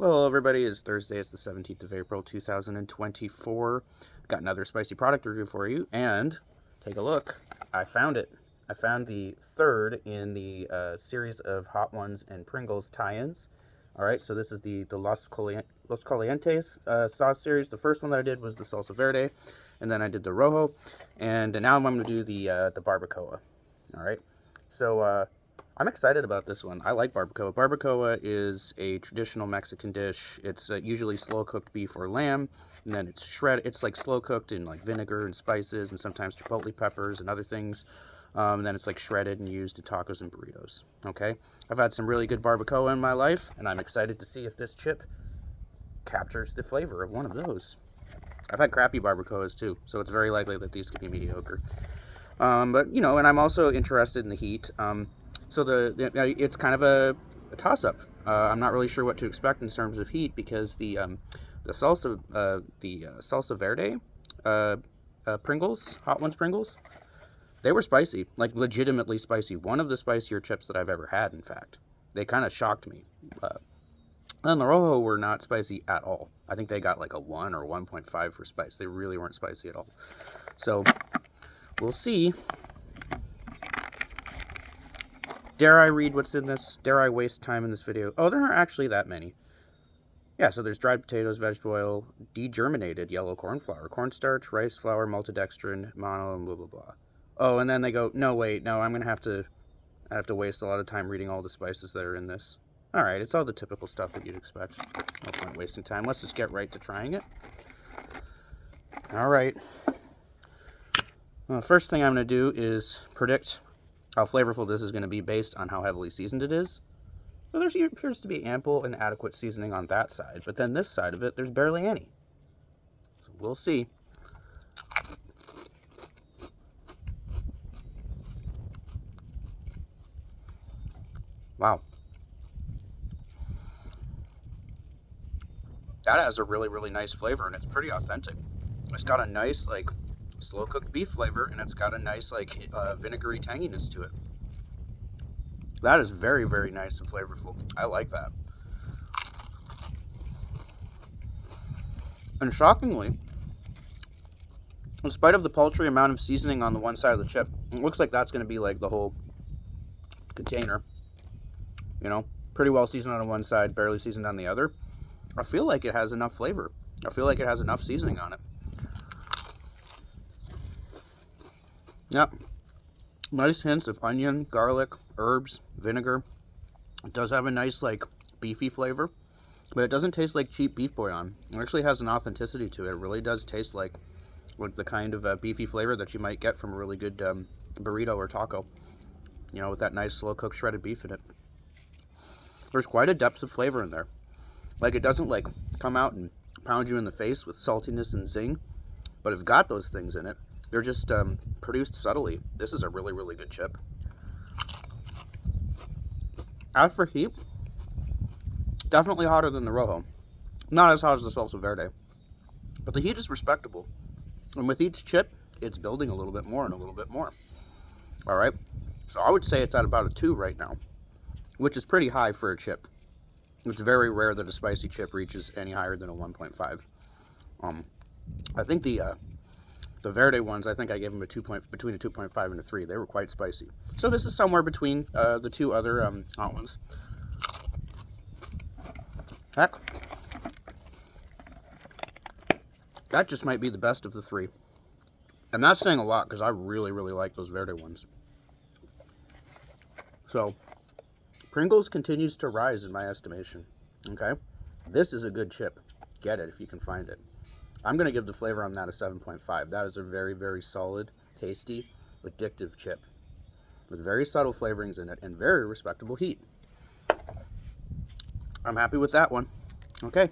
Well, hello everybody, it's Thursday, it's the 17th of April, 2024. Got another spicy product review for you, and take a look. I found it. I found the third in the series of Hot Ones and Pringles tie-ins. Alright, so this is the Los Calientes sauce series. The first one that I did was the Salsa Verde, and then I did the Rojo, and now I'm going to do the Barbacoa. Alright, so I'm excited about this one. I like barbacoa. Barbacoa is a traditional Mexican dish. It's usually slow-cooked beef or lamb, and then it's shredded. It's like slow-cooked in like vinegar and spices, and sometimes chipotle peppers and other things. And then it's like shredded and used in tacos and burritos. Okay, I've had some really good barbacoa in my life, and I'm excited to see if this chip captures the flavor of one of those. I've had crappy barbacoas too, so it's very likely that these could be mediocre. But you know, and I'm also interested in the heat. So it's kind of a toss-up. I'm not really sure what to expect in terms of heat because the salsa verde Pringles, Hot Ones Pringles, they were spicy, like legitimately spicy. One of the spicier chips that I've ever had. In fact, they kind of shocked me. And the Rojo were not spicy at all. I think they got like a 1 or 1.5 for spice. They really weren't spicy at all. So we'll see. Dare I read what's in this? Dare I waste time in this video? Oh, there aren't actually that many. Yeah, so there's dried potatoes, vegetable oil, degerminated yellow corn flour, cornstarch, rice flour, maltodextrin, mono, and blah, blah, blah. Oh, and then they go, no, wait, no, I have to waste a lot of time reading all the spices that are in this. All right, it's all the typical stuff that you'd expect. No point wasting time. Let's just get right to trying it. All right. Well, the first thing I'm going to do is predict how flavorful this is going to be based on how heavily seasoned it is. So there appears to be ample and adequate seasoning on that side, but then this side of it, there's barely any. So we'll see. Wow. That has a really, really nice flavor, and it's pretty authentic. It's got a nice, like, slow-cooked beef flavor, and it's got a nice, like, vinegary tanginess to it. That is very, very nice and flavorful. I like that. And shockingly, in spite of the paltry amount of seasoning on the one side of the chip, it looks like that's going to be like the whole container. You know, pretty well seasoned on one side, barely seasoned on the other. I feel like it has enough flavor. I feel like it has enough seasoning on it. Yep. Nice hints of onion, garlic, herbs, vinegar. It does have a nice, like, beefy flavor, but it doesn't taste like cheap beef bouillon. It actually has an authenticity to it. It really does taste like the kind of beefy flavor that you might get from a really good burrito or taco. You know, with that nice slow-cooked shredded beef in it. There's quite a depth of flavor in there. Like, it doesn't, like, come out and pound you in the face with saltiness and zing, but it's got those things in it. They're just produced subtly. This is a really, really good chip. As for heat, definitely hotter than the Rojo. Not as hot as the Salsa Verde, but the heat is respectable. And with each chip, it's building a little bit more and a little bit more. All right, so I would say it's at about a 2 right now, which is pretty high for a chip. It's very rare that a spicy chip reaches any higher than a 1.5. I think the Verde ones, I think I gave them between a 2.5 and a 3. They were quite spicy. So this is somewhere between the two other hot ones. Heck, that just might be the best of the 3. I'm not saying a lot because I really, really like those Verde ones. So Pringles continues to rise in my estimation. Okay, this is a good chip. Get it if you can find it. I'm going to give the flavor on that a 7.5. That is a very, very solid, tasty, addictive chip with very subtle flavorings in it and very respectable heat. I'm happy with that one. Okay.